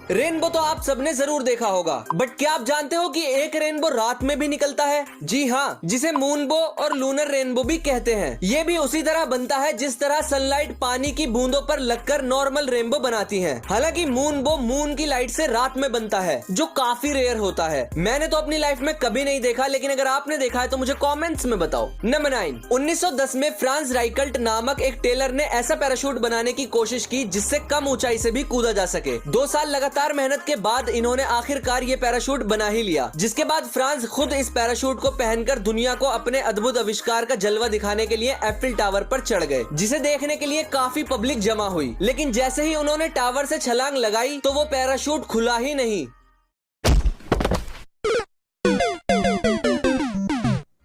Rainbow तो आप सबने जरूर देखा होगा, बट क्या आप जानते हो कि एक रेनबो रात में भी निकलता है? जी हाँ, जिसे मूनबो और लूनर रेनबो भी कहते हैं। ये भी उसी तरह बनता है जिस तरह सनलाइट पानी की बूंदों पर लगकर नॉर्मल रेनबो बनाती है। हालांकि मूनबो मून की लाइट से रात में बनता है, जो काफी रेयर होता है। मैंने तो अपनी लाइफ में कभी नहीं देखा, लेकिन अगर आपने देखा है तो मुझे कमेंट्स में बताओ। नंबर 9, 1910 में फ्रांस राइकल्ट नामक एक टेलर ने ऐसा पैराशूट बनाने की कोशिश की जिससे कम ऊंचाई से भी कूदा जा सके। 2 साल लगातार मेहनत के बाद इन्होंने आखिरकार ये पैराशूट बना ही लिया, जिसके बाद फ्रांस खुद इस पैराशूट को पहनकर दुनिया को अपने अद्भुत आविष्कार का जलवा दिखाने के लिए एफिल टावर पर चढ़ गए, जिसे देखने के लिए काफी पब्लिक जमा हुई। लेकिन जैसे ही उन्होंने टावर से छलांग लगाई तो वो पैराशूट खुला ही नहीं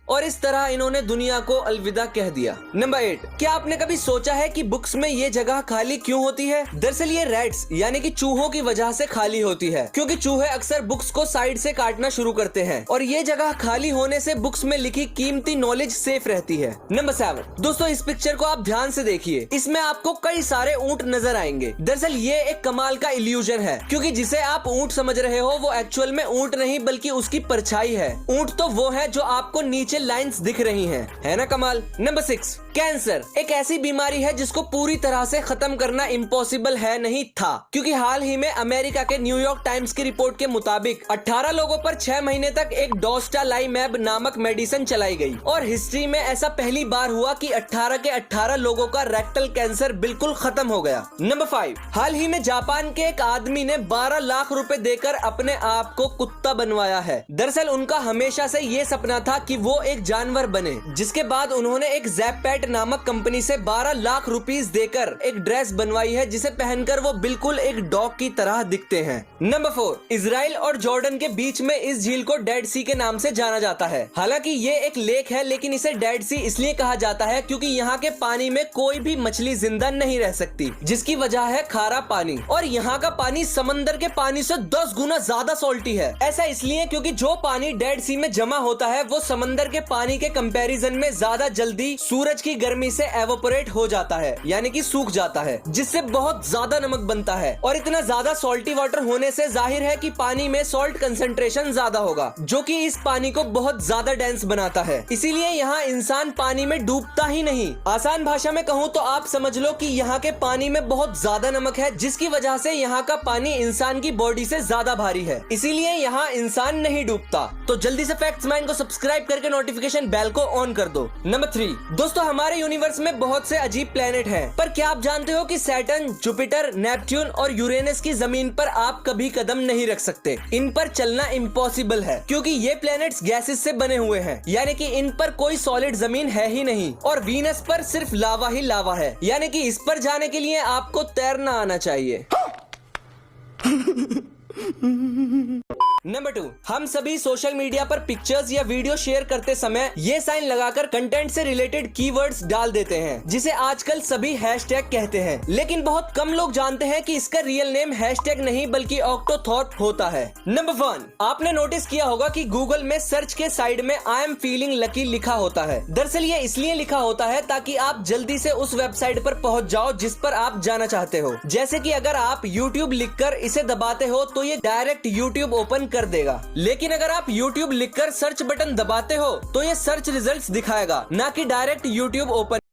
और इस तरह इन्होंने दुनिया को अलविदा कह दिया। नंबर 8, क्या आपने कभी सोचा है कि बुक्स में ये जगह खाली क्यों होती है? दरअसल ये रैट्स यानी कि चूहों की वजह से खाली होती है, क्योंकि चूहे अक्सर बुक्स को साइड से काटना शुरू करते हैं और ये जगह खाली होने से बुक्स में लिखी कीमती नॉलेज सेफ रहती है। नंबर 7, दोस्तों इस पिक्चर को आप ध्यान से देखिए, इसमें आपको कई सारे ऊंट नजर आएंगे। दरअसल ये एक कमाल का इल्यूजन है, क्योंकि जिसे आप ऊंट समझ रहे हो वो एक्चुअल में ऊंट नहीं बल्कि उसकी परछाई है। ऊंट तो वो है जो आपको नीचे लाइंस दिख रही हैं, है ना कमाल। नंबर 6, कैंसर एक ऐसी बीमारी है जिसको पूरी तरह से खत्म करना इम्पॉसिबल है नहीं था, क्योंकि हाल ही में अमेरिका के न्यूयॉर्क टाइम्स की रिपोर्ट के मुताबिक 18 लोगों पर 6 महीने तक एक डोस्टालाइमैब नामक मेडिसिन चलाई गई और हिस्ट्री में ऐसा पहली बार हुआ कि 18 के 18 लोगों का रेक्टल कैंसर बिल्कुल खत्म हो गया। नंबर 5, हाल ही में जापान के एक आदमी ने 12 लाख रुपए देकर अपने आप को कुत्ता बनवाया है। दरअसल उनका हमेशा से ये सपना था कि वो एक जानवर बने, जिसके बाद उन्होंने एक ज़ैपेट नामक कंपनी से 12 लाख रुपीस देकर एक ड्रेस बनवाई है जिसे पहनकर वो बिल्कुल एक डॉग की तरह दिखते हैं। नंबर 4, इजराइल और जॉर्डन के बीच में इस झील को डेड सी के नाम से जाना जाता है। हालांकि ये एक लेक है, लेकिन इसे डेड सी इसलिए कहा जाता है क्योंकि यहाँ के पानी में कोई भी मछली जिंदा नहीं रह सकती, जिसकी वजह है खारा पानी। और यहाँ का पानी समंदर के पानी से 10 गुना ज्यादा सॉल्टी है। ऐसा इसलिए क्योंकि जो पानी डेड सी में जमा होता है वो समंदर के पानी के कंपैरिजन में ज्यादा जल्दी सूरज की गर्मी से एवोपरेट हो जाता है, यानी कि सूख जाता है, जिससे बहुत ज्यादा नमक बनता है। और इतना ज्यादा सॉल्टी वाटर होने से जाहिर है कि पानी में सॉल्ट कंसंट्रेशन ज्यादा होगा, जो कि इस पानी को बहुत ज्यादा डेंस बनाता है। इसीलिए यहाँ इंसान पानी में डूबता ही नहीं। आसान भाषा में कहूँ तो आप समझ लो कि यहाँ के पानी में बहुत ज्यादा नमक है, जिसकी वजह से यहाँ का पानी इंसान की बॉडी से ज्यादा भारी है, इसीलिए यहाँ इंसान नहीं डूबता। तो जल्दी से फैक्ट्स माइंड को सब्सक्राइब करके नोटिफिकेशन बेल को ऑन कर दो। नंबर 3, दोस्तों हमारे यूनिवर्स में बहुत से अजीब प्लेनेट हैं, पर क्या आप जानते हो कि सैटर्न, जुपिटर, नेपट्यून और यूरेनस की जमीन पर आप कभी कदम नहीं रख सकते। इन पर चलना इम्पॉसिबल है, क्योंकि ये प्लेनेट्स गैसेस से बने हुए हैं, यानी कि इन पर कोई सॉलिड जमीन है ही नहीं। और वीनस पर सिर्फ लावा ही लावा है, यानी कि इस पर जाने के लिए आपको तैरना आना चाहिए। नंबर 2, हम सभी सोशल मीडिया पर पिक्चर्स या वीडियो शेयर करते समय ये साइन लगाकर कंटेंट से रिलेटेड कीवर्ड्स डाल देते हैं, जिसे आजकल सभी हैशटैग कहते हैं। लेकिन बहुत कम लोग जानते हैं कि इसका रियल नेम हैशटैग नहीं बल्कि ऑक्टोथॉट होता है। नंबर 1, आपने नोटिस किया होगा कि गूगल में सर्च के साइड में आई एम फीलिंग लकी लिखा होता है। दरअसल ये इसलिए लिखा होता है ताकि आप जल्दी से उस वेबसाइट पर पहुंच जाओ जिस पर आप जाना चाहते हो। जैसे कि अगर आप YouTube लिखकर इसे दबाते हो तो ये डायरेक्ट YouTube ओपन कर देगा, लेकिन अगर आप YouTube लिखकर सर्च बटन दबाते हो तो ये सर्च रिजल्ट्स दिखाएगा, ना कि डायरेक्ट YouTube ओपन।